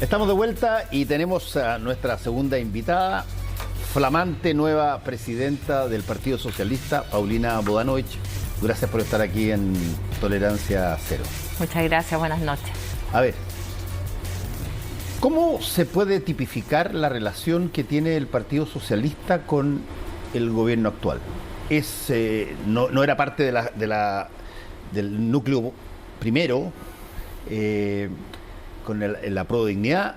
Estamos de vuelta y tenemos a nuestra segunda invitada, flamante nueva presidenta del Partido Socialista, Paulina Bodanovich. Gracias por estar aquí en Tolerancia Cero. Muchas gracias, buenas noches. A ver, ¿cómo se puede tipificar la relación que tiene el Partido Socialista con el gobierno actual? No era parte del núcleo primero, con la Prodignidad.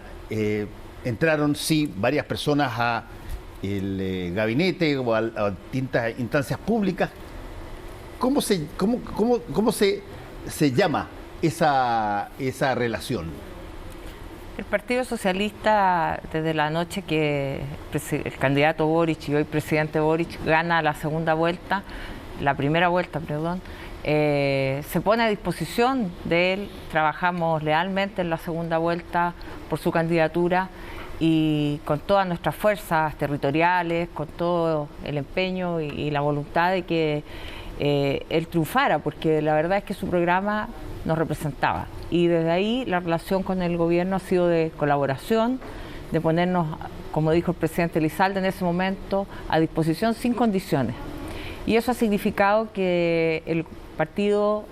Entraron, sí, varias personas a el gabinete o a distintas instancias públicas. ¿Cómo se llama esa relación? El Partido Socialista, desde la noche que el candidato Boric y hoy presidente Boric gana la primera vuelta, se pone a disposición de él. Trabajamos lealmente en la segunda vuelta por su candidatura y con todas nuestras fuerzas territoriales, con todo el empeño y la voluntad de que él triunfara, porque la verdad es que su programa nos representaba. Y desde ahí la relación con el gobierno ha sido de colaboración, de ponernos, como dijo el presidente Elizalde en ese momento, a disposición sin condiciones. Y eso ha significado que el partido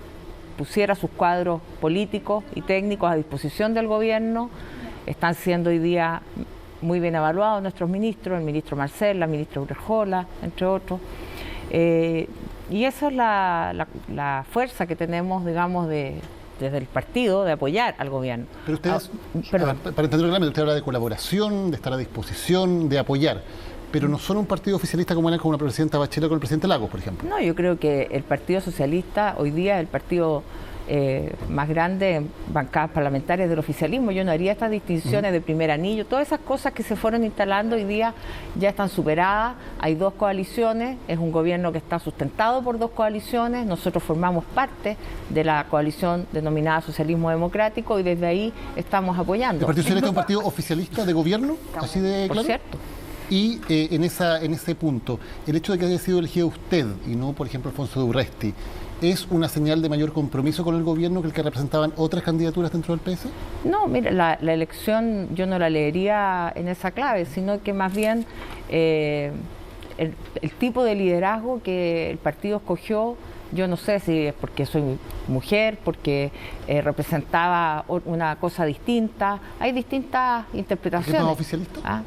pusiera sus cuadros políticos y técnicos a disposición del gobierno. Están siendo hoy día muy bien evaluados nuestros ministros, el ministro Marcel, la ministra Urrejola, entre otros. Y esa es la fuerza que tenemos, digamos, desde el partido, de apoyar al gobierno. Pero ustedes, para entenderlo claramente, usted habla de colaboración, de estar a disposición, de apoyar, pero no son un partido oficialista como era con una presidenta Bachelet o con el presidente Lagos, por ejemplo. No, yo creo que el Partido Socialista hoy día es el partido más grande en bancadas parlamentarias del oficialismo. Yo no haría estas distinciones de primer anillo. Todas esas cosas que se fueron instalando hoy día ya están superadas. Hay dos coaliciones, es un gobierno que está sustentado por dos coaliciones. Nosotros formamos parte de la coalición denominada Socialismo Democrático y desde ahí estamos apoyando. ¿El Partido Socialista es un partido oficialista de gobierno? ¿Así de claro? Por cierto. Y en ese punto, el hecho de que haya sido elegido usted y no, por ejemplo, Alfonso de Urresti, ¿es una señal de mayor compromiso con el gobierno que el que representaban otras candidaturas dentro del PS? No, mira, la elección yo no la leería en esa clave, sino que más bien el tipo de liderazgo que el partido escogió, yo no sé si es porque soy mujer, porque representaba una cosa distinta. Hay distintas interpretaciones. ¿Es más oficialista?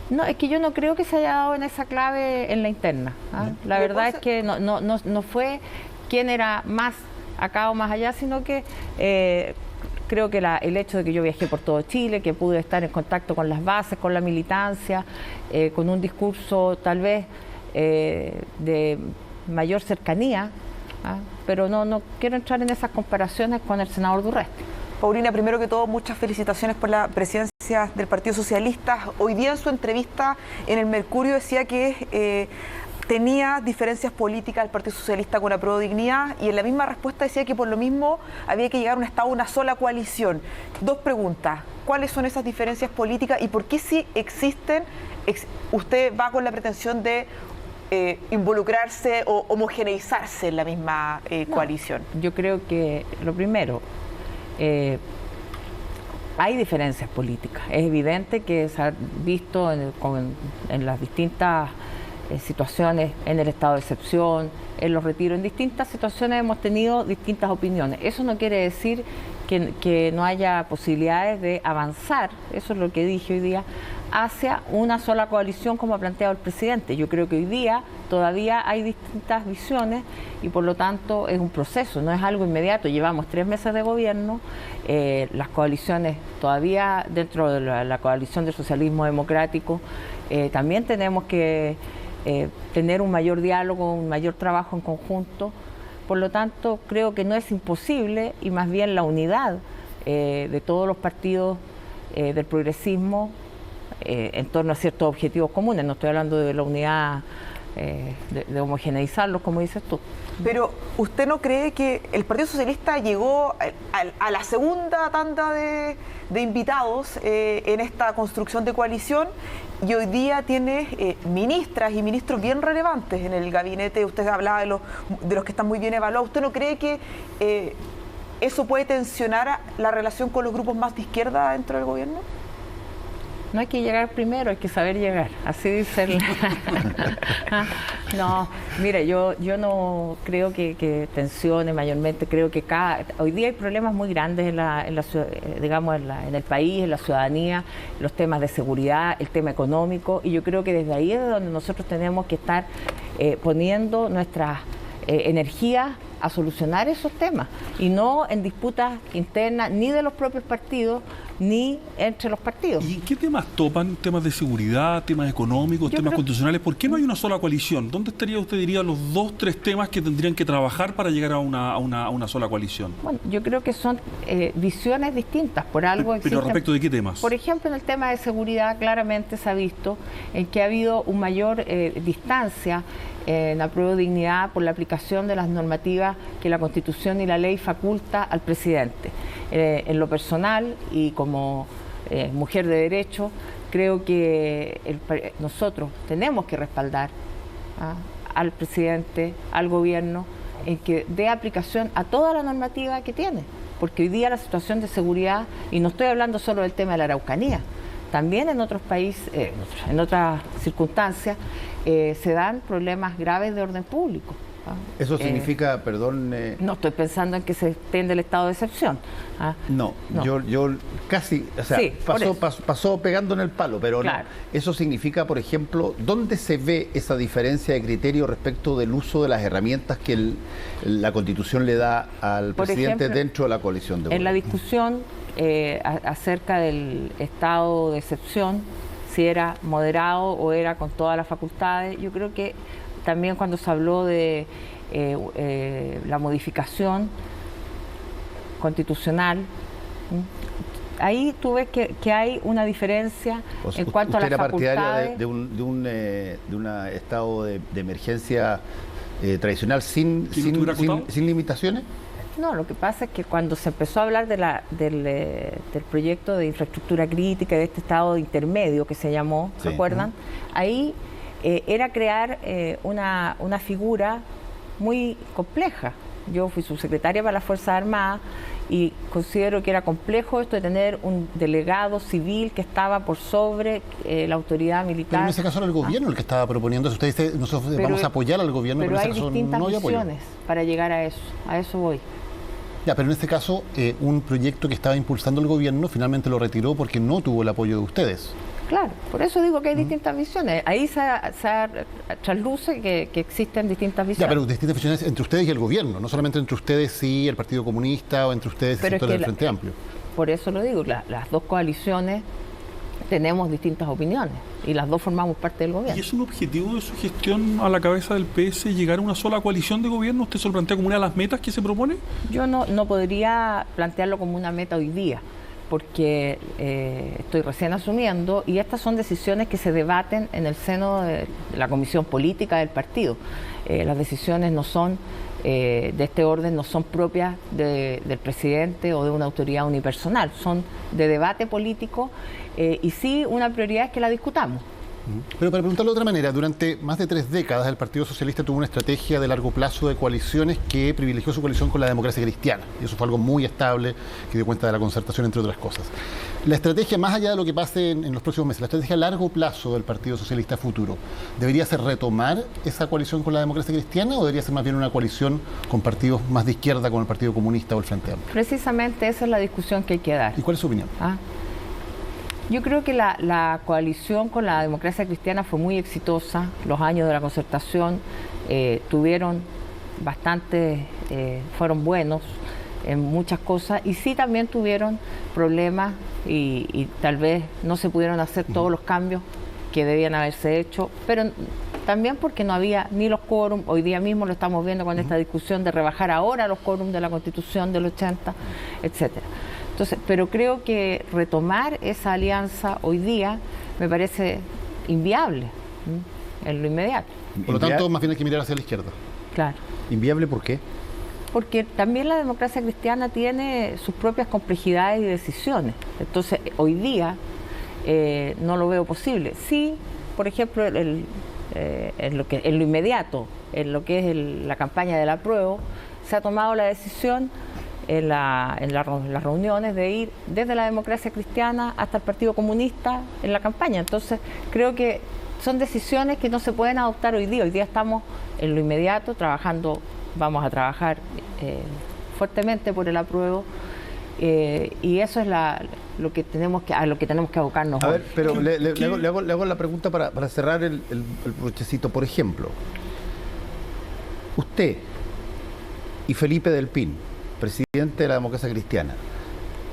No, es que yo no creo que se haya dado en esa clave en la interna. La verdad es que no fue quién era más acá o más allá, sino que creo que el hecho de que yo viajé por todo Chile, que pude estar en contacto con las bases, con la militancia, con un discurso tal vez de mayor cercanía, pero no quiero entrar en esas comparaciones con el senador Urresti. Paulina, primero que todo, muchas felicitaciones por la presidencia del Partido Socialista. Hoy día en su entrevista en el Mercurio decía que tenía diferencias políticas el Partido Socialista con la Prodignidad y en la misma respuesta decía que por lo mismo había que llegar a un estado de una sola coalición. Dos preguntas: ¿cuáles son esas diferencias políticas y por qué si existen usted va con la pretensión de involucrarse o homogeneizarse en la misma coalición? Yo creo que lo primero, hay diferencias políticas. Es evidente que se ha visto en las distintas situaciones, en el estado de excepción, en los retiros, en distintas situaciones hemos tenido distintas opiniones. Eso no quiere decir que no haya posibilidades de avanzar, eso es lo que dije hoy día, hacia una sola coalición como ha planteado el presidente. Yo creo que hoy día todavía hay distintas visiones y por lo tanto es un proceso, no es algo inmediato. Llevamos 3 meses de gobierno, las coaliciones todavía dentro de la coalición del socialismo democrático, también tenemos que tener un mayor diálogo, un mayor trabajo en conjunto. Por lo tanto, creo que no es imposible y más bien la unidad de todos los partidos del progresismo en torno a ciertos objetivos comunes. No estoy hablando de la unidad de homogeneizarlos, como dices tú. Pero ¿usted no cree que el Partido Socialista llegó a la segunda tanda de invitados en esta construcción de coalición y hoy día tiene ministras y ministros bien relevantes en el gabinete? Usted hablaba de los que están muy bien evaluados. ¿Usted no cree que eso puede tensionar la relación con los grupos más de izquierda dentro del gobierno? No hay que llegar primero, hay que saber llegar. Así dice el... No, mira, yo no creo que tensione mayormente. Creo que hoy día hay problemas muy grandes en el país, en la ciudadanía, los temas de seguridad, el tema económico, y yo creo que desde ahí es donde nosotros tenemos que estar poniendo nuestras energías a solucionar esos temas y no en disputas internas ni de los propios partidos ni entre los partidos. ¿Y qué temas topan? ¿Temas de seguridad, temas económicos, temas constitucionales? ¿Por qué no hay una sola coalición? ¿Dónde estaría, usted diría, los 2-3 temas que tendrían que trabajar para llegar a una sola coalición? Bueno, yo creo que son visiones distintas, por algo existen. ¿Pero respecto de qué temas? Por ejemplo, en el tema de seguridad claramente se ha visto en que ha habido una mayor distancia en Apruebo Dignidad por la aplicación de las normativas que la Constitución y la ley faculta al presidente. En lo personal y como mujer de derecho, creo que nosotros tenemos que respaldar al presidente, al gobierno, en que dé aplicación a toda la normativa que tiene, porque hoy día la situación de seguridad, y no estoy hablando solo del tema de la Araucanía, también en otros países, en otras circunstancias, se dan problemas graves de orden público. Eso significa, perdón... No estoy pensando en que se extiende el estado de excepción. No. Yo casi, o sea, sí, pasó pegando en el palo, pero claro. No. Eso significa, por ejemplo, ¿dónde se ve esa diferencia de criterio respecto del uso de las herramientas que la Constitución le da al presidente, ejemplo, dentro de la coalición de gobierno? En la discusión acerca del estado de excepción, si era moderado o era con todas las facultades, yo creo que también cuando se habló de la modificación constitucional, ahí tú ves que hay una diferencia en cuanto a las facultades. ¿Usted era partidaria de un estado de emergencia tradicional sin limitaciones? No, lo que pasa es que cuando se empezó a hablar del proyecto de infraestructura crítica, de este estado intermedio que se llamó, ¿se acuerdan? Ahí era crear una figura muy compleja. Yo fui subsecretaria para las Fuerzas Armadas y considero que era complejo esto de tener un delegado civil que estaba por sobre la autoridad militar. Pero en ese caso era el gobierno el que estaba proponiendo eso. Usted dice, nosotros vamos a apoyar al gobierno, pero en ese hay caso distintas no hay apoyo. visiones para llegar a eso voy. Ya, pero en este caso, un proyecto que estaba impulsando el gobierno finalmente lo retiró porque no tuvo el apoyo de ustedes. Claro, por eso digo que hay distintas visiones. Ahí se trasluce que existen distintas visiones. Ya, pero distintas visiones entre ustedes y el gobierno, no solamente entre ustedes y el Partido Comunista o entre ustedes y el sector del Frente Amplio. Por eso lo digo, las dos coaliciones tenemos distintas opiniones y las dos formamos parte del gobierno. ¿Y es un objetivo de su gestión a la cabeza del PS llegar a una sola coalición de gobierno? ¿Usted se lo plantea como una de las metas que se propone? Yo no podría plantearlo como una meta hoy día, porque estoy recién asumiendo y estas son decisiones que se debaten en el seno de la comisión política del partido. Las decisiones no son de este orden, no son propias del presidente o de una autoridad unipersonal, son de debate político y sí una prioridad es que la discutamos. Pero para preguntarlo de otra manera, durante más de 3 décadas el Partido Socialista tuvo una estrategia de largo plazo de coaliciones que privilegió su coalición con la democracia cristiana. Y eso fue algo muy estable, que dio cuenta de la concertación, entre otras cosas. La estrategia, más allá de lo que pase en los próximos meses, la estrategia a largo plazo del Partido Socialista futuro, ¿debería ser retomar esa coalición con la democracia cristiana o debería ser más bien una coalición con partidos más de izquierda, como el Partido Comunista o el Frente Amplio? Precisamente esa es la discusión que hay que dar. ¿Y cuál es su opinión? Yo creo que la coalición con la democracia cristiana fue muy exitosa. Los años de la concertación tuvieron bastante, fueron buenos en muchas cosas y sí también tuvieron problemas y tal vez no se pudieron hacer todos los cambios que debían haberse hecho, pero también porque no había ni los quórum. Hoy día mismo lo estamos viendo con esta discusión de rebajar ahora los quórum de la Constitución del 80, etcétera. Entonces, pero creo que retomar esa alianza hoy día me parece inviable en lo inmediato. Por lo tanto, más bien hay que mirar hacia la izquierda. Claro. ¿Inviable por qué? Porque también la democracia cristiana tiene sus propias complejidades y decisiones. Entonces, hoy día no lo veo posible. Sí, por ejemplo, en lo inmediato, en lo que es la campaña del apruebo, se ha tomado la decisión en las reuniones, de ir desde la Democracia Cristiana hasta el Partido Comunista en la campaña. Entonces, creo que son decisiones que no se pueden adoptar hoy día. Hoy día estamos en lo inmediato trabajando, vamos a trabajar fuertemente por el apruebo, y eso es a lo que tenemos que abocarnos. A hoy. ver, pero le hago la pregunta para cerrar el brochecito. Por ejemplo, usted y Felipe del Pin, presidente de la Democracia Cristiana,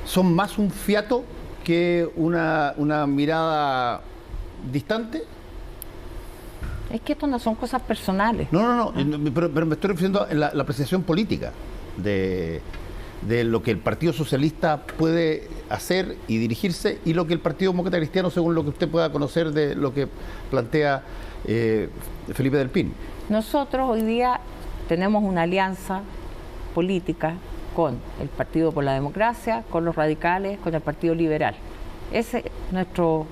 ¿son más un fiato que una mirada distante? Es que esto no son cosas personales. No, pero me estoy refiriendo a la apreciación política de lo que el Partido Socialista puede hacer y dirigirse, y lo que el Partido Demócrata Cristiano, según lo que usted pueda conocer de lo que plantea Felipe del Pin. Nosotros hoy día tenemos una alianza política con el Partido por la Democracia, con los radicales, con el Partido Liberal. Ese es nuestro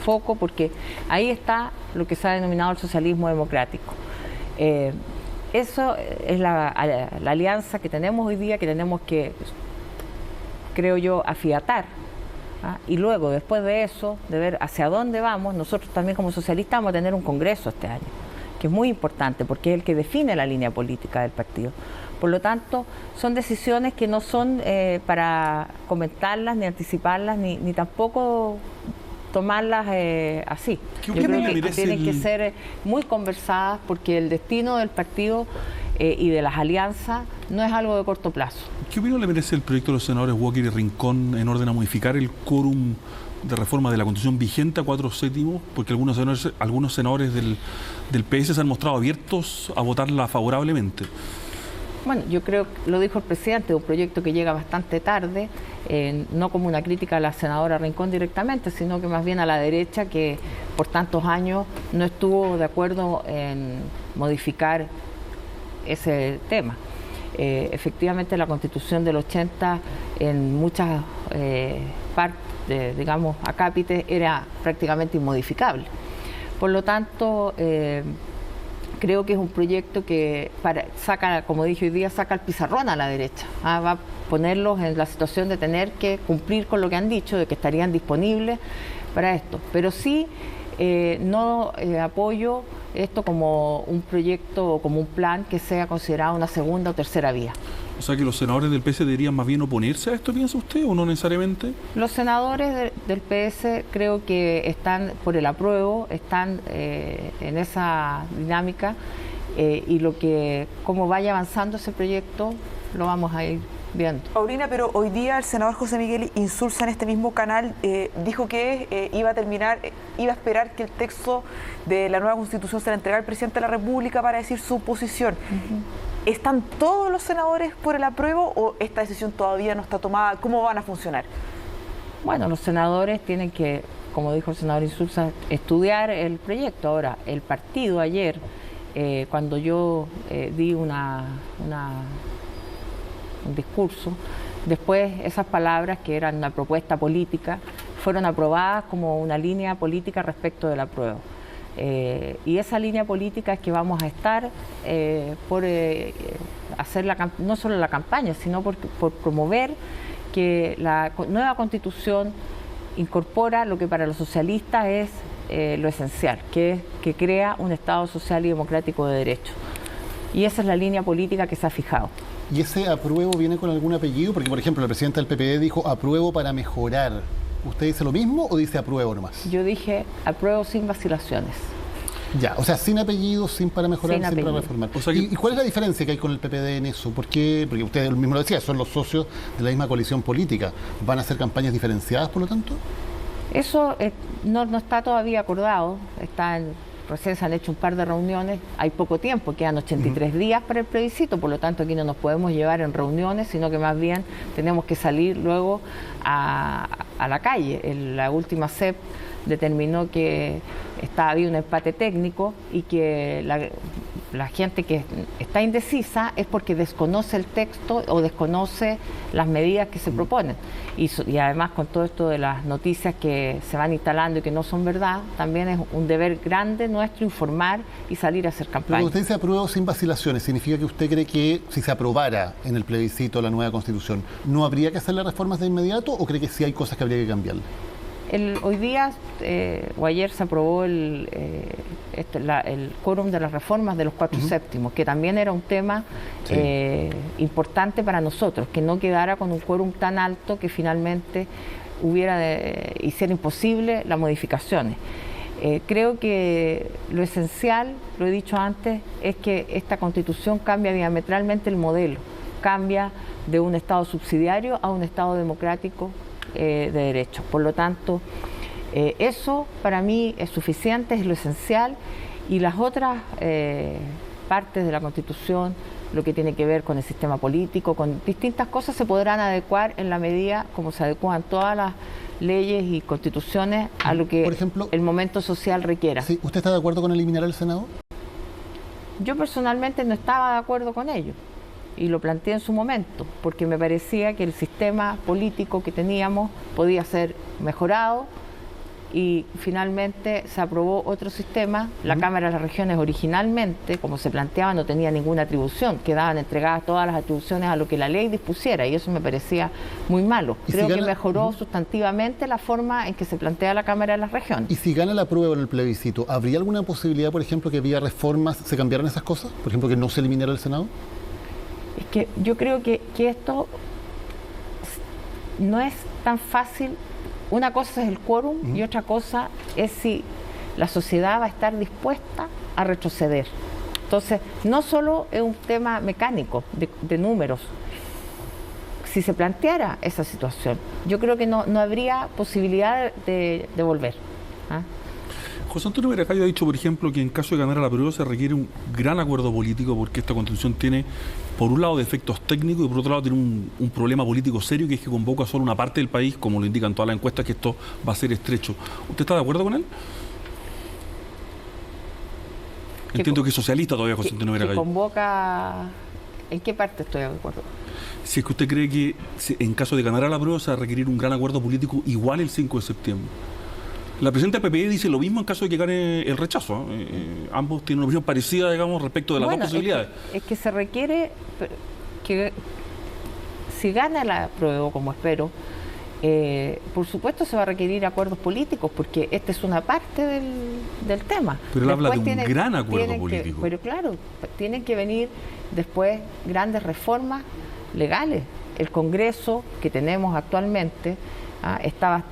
foco, porque ahí está lo que se ha denominado el socialismo democrático. Eso es la alianza que tenemos hoy día, que tenemos que, creo yo, afiatar. Y luego, después de eso, de ver hacia dónde vamos, nosotros también como socialistas vamos a tener un congreso este año, que es muy importante porque es el que define la línea política del partido. Por lo tanto, son decisiones que no son para comentarlas, ni anticiparlas, ni tampoco tomarlas así. Yo creo que tienen que ser muy conversadas, porque el destino del partido y de las alianzas no es algo de corto plazo. ¿Qué opinión le merece el proyecto de los senadores Walker y Rincón en orden a modificar el quórum de reforma de la Constitución vigente a 4/7? Porque algunos senadores del PS se han mostrado abiertos a votarla favorablemente. Bueno, yo creo, lo dijo el presidente, un proyecto que llega bastante tarde, no como una crítica a la senadora Rincón directamente, sino que más bien a la derecha, que por tantos años no estuvo de acuerdo en modificar ese tema. Efectivamente, la Constitución del 80 en muchas partes, digamos, acápites, era prácticamente inmodificable. Por lo tanto, creo que es un proyecto que saca, como dije hoy día, saca el pizarrón a la derecha. Va a ponerlos en la situación de tener que cumplir con lo que han dicho, de que estarían disponibles para esto. Pero sí no apoyo esto como un proyecto o como un plan que sea considerado una segunda o tercera vía. O sea, que los senadores del PS deberían más bien oponerse a esto, ¿piensa usted, o no necesariamente? Los senadores del PS creo que están por el apruebo, están en esa dinámica, y cómo vaya avanzando ese proyecto lo vamos a ir viendo. Paulina, pero hoy día el senador José Miguel Insulza en este mismo canal dijo que iba a esperar que el texto de la nueva Constitución se la entregara al presidente de la República para decir su posición. ¿Están todos los senadores por el apruebo o esta decisión todavía no está tomada? ¿Cómo van a funcionar? Bueno, los senadores tienen que, como dijo el senador Insulza, estudiar el proyecto. Ahora, el partido ayer, cuando yo di un discurso, después esas palabras, que eran una propuesta política, fueron aprobadas como una línea política respecto del apruebo. Y esa línea política es que vamos a estar por hacer no solo la campaña, sino por promover que la nueva Constitución incorpora lo que para los socialistas es lo esencial, que es que crea un Estado social y democrático de derecho. Y esa es la línea política que se ha fijado. ¿Y ese apruebo viene con algún apellido? Porque, por ejemplo, el presidente del PPD dijo apruebo para mejorar. ¿Usted dice lo mismo o dice apruebo nomás? Yo dije apruebo sin vacilaciones. Ya, o sea, sin apellidos, sin para mejorar, sin para reformar. O sea, ¿Y cuál es la diferencia que hay con el PPD en eso? ¿Por qué? Porque usted mismo lo decía, son los socios de la misma coalición política. ¿Van a hacer campañas diferenciadas, por lo tanto? Eso no está todavía acordado. Recién se han hecho un par de reuniones, hay poco tiempo, quedan 83 días para el plebiscito, por lo tanto aquí no nos podemos llevar en reuniones, sino que más bien tenemos que salir luego a la calle. La última CEP determinó que había un empate técnico y que la gente que está indecisa es porque desconoce el texto o desconoce las medidas que se proponen. Y además con todo esto de las noticias que se van instalando y que no son verdad, también es un deber grande nuestro informar y salir a hacer campaña. Pero usted dice apruebo sin vacilaciones. ¿Significa que usted cree que si se aprobara en el plebiscito la nueva Constitución, no habría que hacerle reformas de inmediato o cree que sí hay cosas que habría que cambiarle? Hoy día o ayer se aprobó el quórum de las reformas de los 4/7, que también era un tema importante para nosotros, que no quedara con un quórum tan alto que finalmente hiciera imposible las modificaciones. Creo que lo esencial, lo he dicho antes, es que esta Constitución cambia diametralmente el modelo, cambia de un Estado subsidiario a un Estado democrático de derecho. Por lo tanto, eso para mí es suficiente, es lo esencial, y las otras partes de la Constitución, lo que tiene que ver con el sistema político, con distintas cosas, se podrán adecuar en la medida como se adecuan todas las leyes y constituciones a lo que, por ejemplo, el momento social requiera. Sí, ¿usted está de acuerdo con eliminar el Senado? Yo personalmente no estaba de acuerdo con ello. Y lo planteé en su momento, porque me parecía que el sistema político que teníamos podía ser mejorado y finalmente se aprobó otro sistema. La Cámara de las Regiones originalmente, como se planteaba, no tenía ninguna atribución, quedaban entregadas todas las atribuciones a lo que la ley dispusiera y eso me parecía muy malo. Creo que mejoró sustantivamente la forma en que se plantea la Cámara de las Regiones. Y si gana la prueba en el plebiscito, ¿habría alguna posibilidad, por ejemplo, que vía reformas se cambiaran esas cosas? Por ejemplo, que no se eliminara el Senado. Es que yo creo que esto no es tan fácil. Una cosa es el quórum y otra cosa es si la sociedad va a estar dispuesta a retroceder. Entonces, no solo es un tema mecánico de números. Si se planteara esa situación, yo creo que no habría posibilidad de volver. ¿Ah? José Antonio Veracruz ha dicho, por ejemplo, que en caso de ganar a la prueba se requiere un gran acuerdo político porque esta Constitución tiene, por un lado, defectos técnicos y por otro lado tiene un problema político serio, que es que convoca solo una parte del país, como lo indican todas las encuestas, que esto va a ser estrecho. ¿Usted está de acuerdo con él? Entiendo que es socialista todavía, José Antonio Veracruz. ¿Convoca? ¿En qué parte estoy de acuerdo? Si es que usted cree que en caso de ganar a la prueba se va a requerir un gran acuerdo político igual el 5 de septiembre. La presidenta del PPD dice lo mismo en caso de que gane el rechazo. Ambos tienen una opinión parecida, digamos, respecto de las dos posibilidades. Es que se requiere que si gana la prueba, como espero, por supuesto se va a requerir acuerdos políticos, porque esta es una parte del tema. Pero él habla de un gran acuerdo político. Pero claro, tienen que venir después grandes reformas legales. El Congreso que tenemos actualmente estaba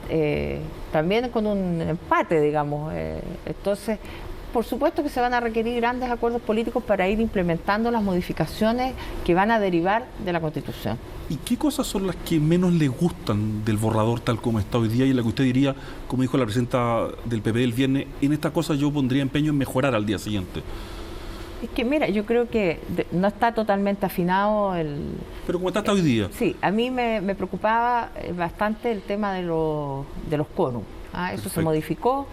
también con un empate, digamos. Entonces, por supuesto que se van a requerir grandes acuerdos políticos para ir implementando las modificaciones que van a derivar de la Constitución. ¿Y qué cosas son las que menos le gustan del borrador tal como está hoy día y la que usted diría, como dijo la presidenta del PP el viernes, en esta cosa yo pondría empeño en mejorar al día siguiente? Es que mira, yo creo que no está totalmente afinado el... Pero como está hasta hoy día. Sí, a mí me preocupaba bastante el tema de los quórum. Eso se modificó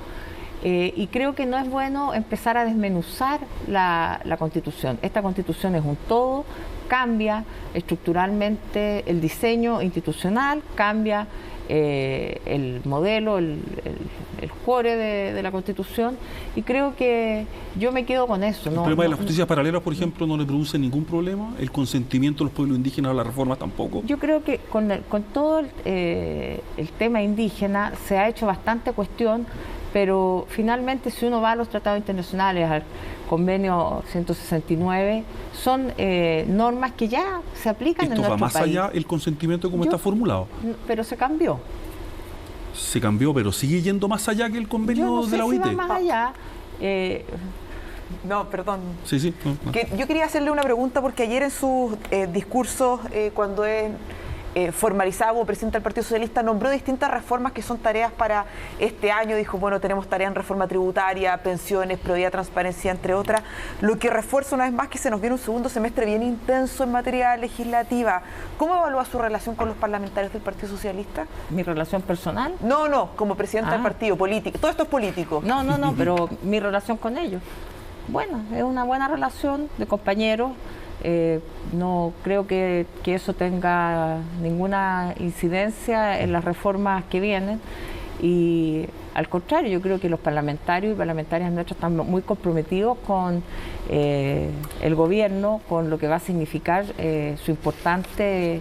y creo que no es bueno empezar a desmenuzar la Constitución. Esta Constitución es un todo, cambia estructuralmente el diseño institucional, cambia el modelo, el core de la Constitución, y creo que yo me quedo con eso. ¿El problema de las justicias paralelas, por ejemplo, no le produce ningún problema? ¿El consentimiento de los pueblos indígenas a la reforma tampoco? Yo creo que con todo el tema indígena se ha hecho bastante cuestión, pero finalmente si uno va a los tratados internacionales, al convenio 169, son normas que ya se aplican en nuestro país. ¿Esto va más allá el consentimiento como está formulado? Pero se cambió. Se cambió, pero sigue yendo más allá que el convenio de la OIT. Si va más allá. No, perdón. Sí. No. Yo quería hacerle una pregunta porque ayer en sus discursos, cuando formalizado como presidente del Partido Socialista, nombró distintas reformas que son tareas para este año. Dijo, bueno, tenemos tareas en reforma tributaria, pensiones, probidad, transparencia, entre otras, lo que refuerza una vez más que se nos viene un segundo semestre bien intenso en materia legislativa. ¿Cómo evalúa su relación con los parlamentarios del Partido Socialista? ¿Mi relación personal? No, como presidente del partido, político. Todo esto es político. No, pero mi relación con ellos. Bueno, es una buena relación de compañeros. No creo que eso tenga ninguna incidencia en las reformas que vienen, y al contrario, yo creo que los parlamentarios y parlamentarias nuestros están muy comprometidos con el gobierno, con lo que va a significar su importante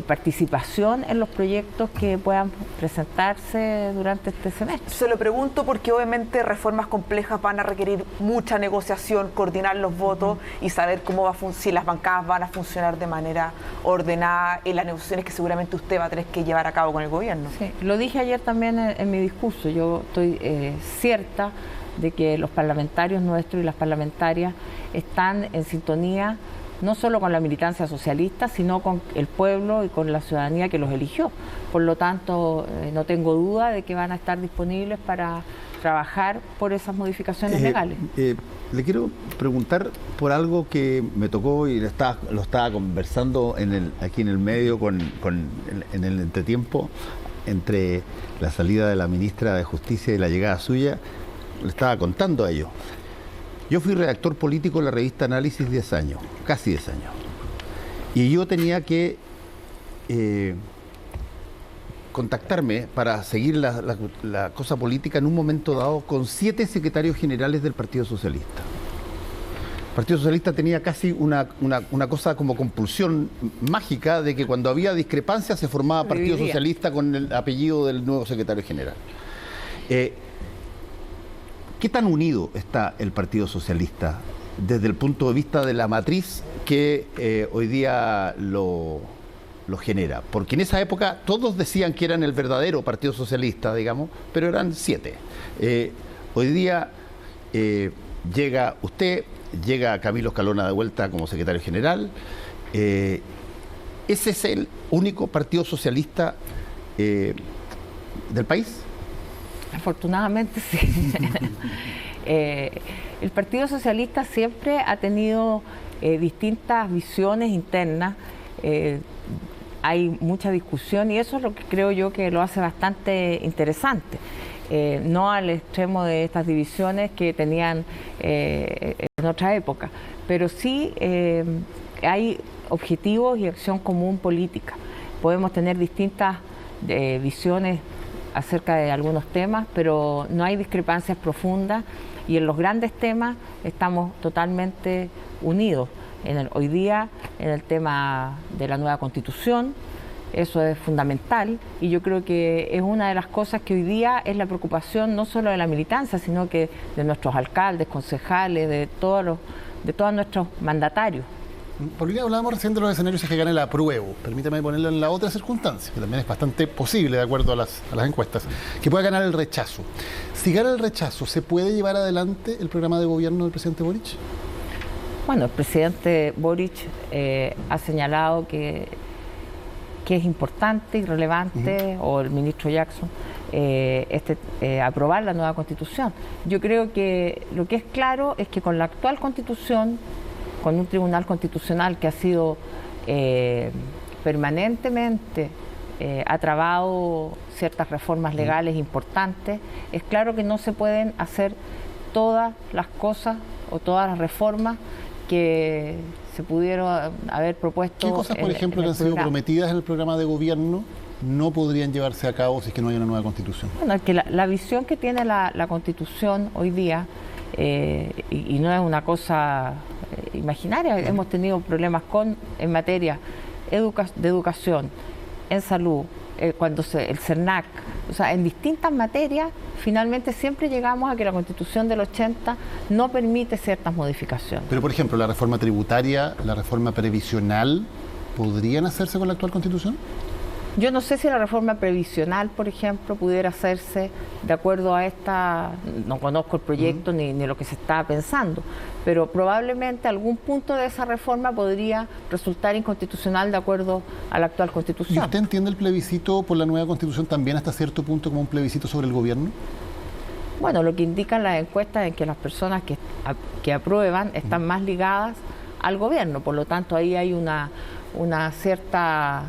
participación en los proyectos que puedan presentarse durante este semestre. Se lo pregunto porque obviamente reformas complejas van a requerir mucha negociación, coordinar los votos y saber cómo si las bancadas van a funcionar de manera ordenada en las negociaciones que seguramente usted va a tener que llevar a cabo con el gobierno. Sí, lo dije ayer también en mi discurso. Yo estoy cierta de que los parlamentarios nuestros y las parlamentarias están en sintonía no solo con la militancia socialista, sino con el pueblo y con la ciudadanía que los eligió. Por lo tanto, no tengo duda de que van a estar disponibles para trabajar por esas modificaciones legales. Le quiero preguntar por algo que me tocó y lo estaba conversando aquí en el medio en el entretiempo entre la salida de la ministra de Justicia y la llegada suya. Le estaba contando a ellos. Yo fui redactor político de la revista Análisis 10 años, casi 10 años. Y yo tenía que contactarme para seguir la cosa política en un momento dado con 7 secretarios generales del Partido Socialista. El Partido Socialista tenía casi una cosa como compulsión mágica de que cuando había discrepancias se formaba Partido Socialista con el apellido del nuevo secretario general. ¿Qué tan unido está el Partido Socialista desde el punto de vista de la matriz que hoy día lo genera? Porque en esa época todos decían que eran el verdadero Partido Socialista, digamos, pero eran 7. Hoy día llega usted, llega Camilo Escalona de vuelta como secretario general. ¿Ese es el único Partido Socialista del país? Afortunadamente sí. El Partido Socialista siempre ha tenido distintas visiones internas, hay mucha discusión y eso es lo que creo yo que lo hace bastante interesante. No al extremo de estas divisiones que tenían en otra época, pero sí hay objetivos y acción común política. Podemos tener distintas visiones acerca de algunos temas, pero no hay discrepancias profundas y en los grandes temas estamos totalmente unidos. Hoy día, en el tema de la nueva Constitución, eso es fundamental y yo creo que es una de las cosas que hoy día es la preocupación no solo de la militancia, sino que de nuestros alcaldes, concejales, de todos nuestros mandatarios. Paulina, hablábamos recién de los escenarios que gana el apruebo. Permítame ponerlo en la otra circunstancia, que también es bastante posible de acuerdo a las encuestas, que pueda ganar el rechazo. Si gana el rechazo, ¿se puede llevar adelante el programa de gobierno del presidente Boric? Bueno, el presidente Boric ha señalado que es importante y relevante, o el ministro Jackson, aprobar la nueva Constitución. Yo creo que lo que es claro es que con la actual Constitución, con un tribunal constitucional que ha sido permanentemente ha trabado ciertas reformas legales importantes, es claro que no se pueden hacer todas las cosas o todas las reformas que se pudieron haber propuesto. ¿Qué cosas, por ejemplo, que han sido prometidas en el programa de gobierno no podrían llevarse a cabo si es que no hay una nueva Constitución? Bueno, que la visión que tiene la Constitución hoy día, y no es una cosa imaginaria, hemos tenido problemas en materia de educación, en salud, el CERNAC, o sea, en distintas materias, finalmente siempre llegamos a que la Constitución del 80 no permite ciertas modificaciones. Pero, por ejemplo, la reforma tributaria, la reforma previsional, ¿podrían hacerse con la actual Constitución? Yo no sé si la reforma previsional, por ejemplo, pudiera hacerse de acuerdo a esta, no conozco el proyecto ni lo que se está pensando, pero probablemente algún punto de esa reforma podría resultar inconstitucional de acuerdo a la actual Constitución. ¿Y usted entiende el plebiscito por la nueva Constitución también hasta cierto punto como un plebiscito sobre el gobierno? Bueno, lo que indican las encuestas es que las personas que aprueban están más ligadas al gobierno, por lo tanto ahí hay una cierta...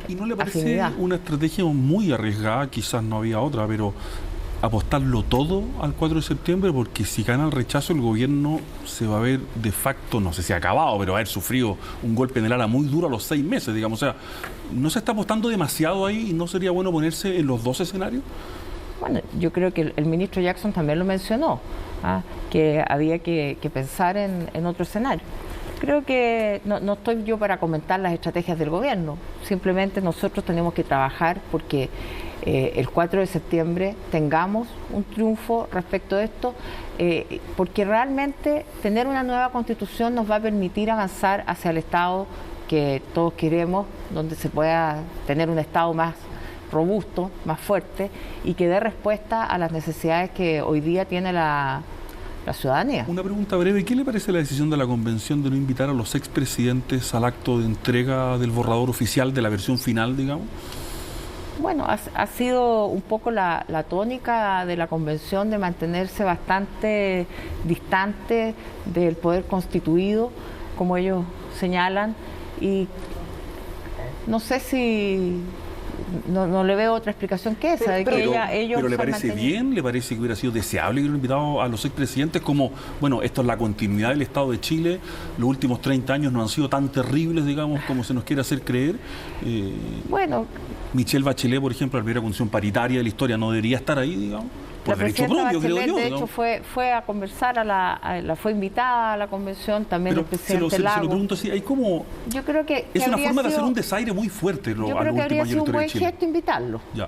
¿Y no le parece afinidad. una estrategia muy arriesgada? Quizás no había otra, pero apostarlo todo al 4 de septiembre, porque si gana el rechazo, el gobierno se va a ver de facto, no sé si acabado, pero va a haber sufrido un golpe en el ala muy duro a los 6 meses, digamos. O sea, ¿no se está apostando demasiado ahí y no sería bueno ponerse en los dos escenarios? Bueno, yo creo que el ministro Jackson también lo mencionó, que había que pensar en otro escenario. Creo que no estoy yo para comentar las estrategias del gobierno, simplemente nosotros tenemos que trabajar porque el 4 de septiembre tengamos un triunfo respecto a esto, porque realmente tener una nueva constitución nos va a permitir avanzar hacia el Estado que todos queremos, donde se pueda tener un Estado más robusto, más fuerte y que dé respuesta a las necesidades que hoy día tiene la ciudadanía. Una pregunta breve, ¿qué le parece la decisión de la convención de no invitar a los expresidentes al acto de entrega del borrador oficial de la versión final, digamos? Bueno, ha sido un poco la tónica de la convención de mantenerse bastante distante del poder constituido, como ellos señalan, y no sé si... No le veo otra explicación que esa, de que ellos... ¿Pero le parece bien? ¿Le parece que hubiera sido deseable que hubieran invitado a los expresidentes como, bueno, esto es la continuidad del Estado de Chile, los últimos 30 años no han sido tan terribles, digamos, como se nos quiere hacer creer? Bueno... Michelle Bachelet, por ejemplo, la primera condición paritaria de la historia, ¿no debería estar ahí, digamos? Por derecho propio, creo yo. De hecho, fue a conversar, fue invitada a la convención, también el presidente Lagos. Se lo pregunto así, hay como... Yo creo que es una forma de hacer un desaire muy fuerte. Yo creo que habría sido un buen gesto invitarlo. Ya.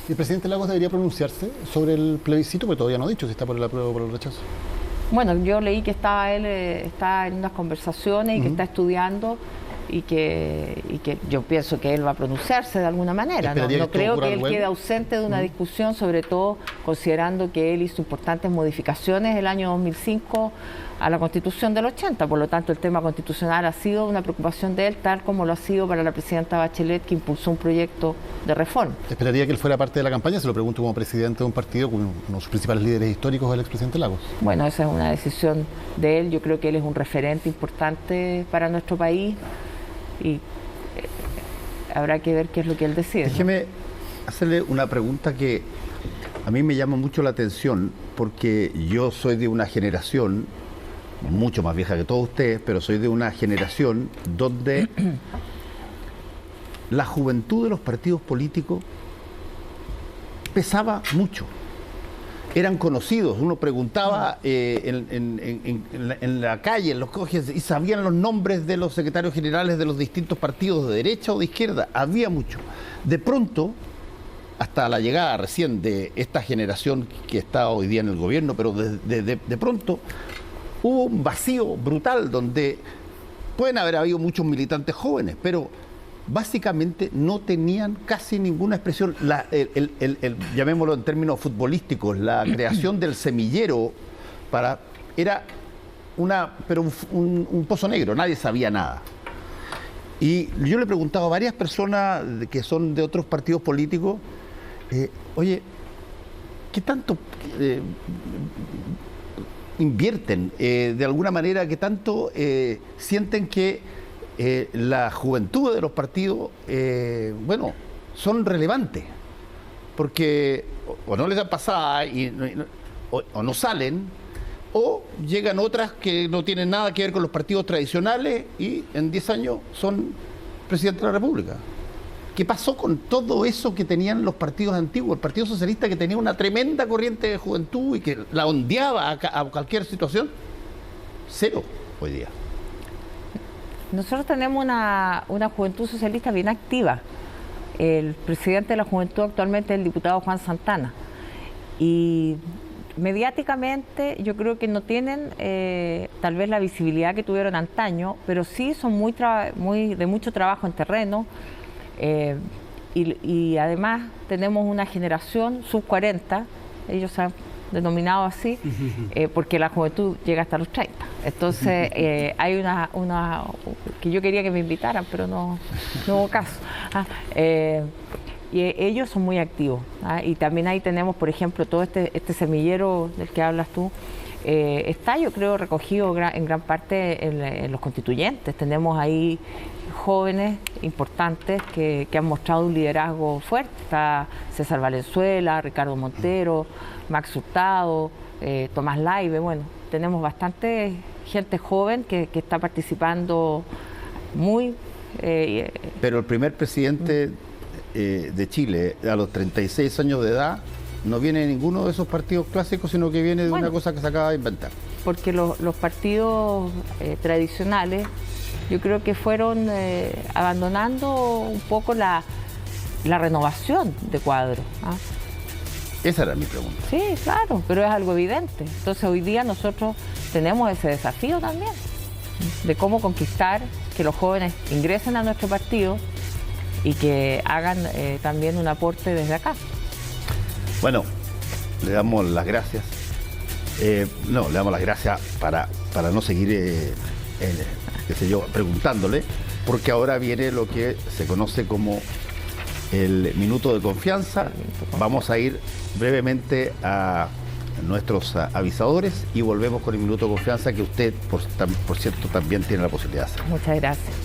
¿Y el presidente Lagos debería pronunciarse sobre el plebiscito? Porque todavía no ha dicho si está por el apruebo o por el rechazo. Bueno, yo leí que está en unas conversaciones y que está estudiando y que yo pienso que él va a pronunciarse de alguna manera. No creo que él quede ausente de una discusión, sobre todo considerando que él hizo importantes modificaciones el año 2005 a la Constitución del 80. Por lo tanto, el tema constitucional ha sido una preocupación de él, tal como lo ha sido para la presidenta Bachelet, que impulsó un proyecto de reforma. ¿Esperaría que él fuera parte de la campaña? Se lo pregunto como presidente de un partido, con uno de sus principales líderes históricos, el expresidente Lagos. Bueno, esa es una decisión de él. Yo creo que él es un referente importante para nuestro país y habrá que ver qué es lo que él decide. Déjeme hacerle una pregunta que a mí me llama mucho la atención, porque yo soy de una generación mucho más vieja que todos ustedes, pero soy de una generación donde la juventud de los partidos políticos pesaba mucho. Eran conocidos, uno preguntaba en la calle, en los coges, y sabían los nombres de los secretarios generales de los distintos partidos, de derecha o de izquierda, había mucho. De pronto, hasta la llegada recién de esta generación que está hoy día en el gobierno, pero de pronto hubo un vacío brutal donde pueden haber habido muchos militantes jóvenes, pero básicamente no tenían casi ninguna expresión. Llamémoslo en términos futbolísticos, la creación del semillero era un pozo negro, nadie sabía nada. Y yo le he preguntado a varias personas que son de otros partidos políticos, oye, ¿qué tanto invierten? De alguna manera, ¿qué tanto sienten que la juventud de los partidos, son relevantes? Porque o no les da pasada o no salen, o llegan otras que no tienen nada que ver con los partidos tradicionales y en 10 años son presidente de la República. ¿Qué pasó con todo eso que tenían los partidos antiguos? El Partido Socialista, que tenía una tremenda corriente de juventud y que la ondeaba a cualquier situación, cero hoy día. Nosotros tenemos una juventud socialista bien activa. El presidente de la juventud actualmente es el diputado Juan Santana. Y mediáticamente yo creo que no tienen tal vez la visibilidad que tuvieron antaño, pero sí son de mucho trabajo en terreno. Y además tenemos una generación sub-40, ellos se han denominado así, porque la juventud llega hasta los 30. Entonces hay una que yo quería que me invitaran, pero no hubo caso. Y ellos son muy activos. Y también ahí tenemos, por ejemplo, todo este semillero del que hablas tú. Está, yo creo, recogido en gran parte en los constituyentes. Tenemos ahí jóvenes importantes que han mostrado un liderazgo fuerte. Está César Valenzuela, Ricardo Montero, Max Hurtado, Tomás Laibe. Bueno, tenemos bastante gente joven que está participando muy... Pero el primer presidente de Chile, a los 36 años de edad, no viene de ninguno de esos partidos clásicos, sino que viene de una cosa que se acaba de inventar. Porque los partidos tradicionales, yo creo que fueron abandonando un poco la renovación de cuadros. ¿Ah? Esa era mi pregunta. Sí, claro, pero es algo evidente. Entonces hoy día nosotros tenemos ese desafío también, de cómo conquistar que los jóvenes ingresen a nuestro partido y que hagan también un aporte desde acá. Bueno, le damos las gracias. Le damos las gracias para no seguir, qué sé yo, preguntándole, porque ahora viene lo que se conoce como el minuto de confianza. Vamos a ir brevemente a nuestros avisadores y volvemos con el minuto de confianza que usted, por cierto, también tiene la posibilidad de hacer. Muchas gracias.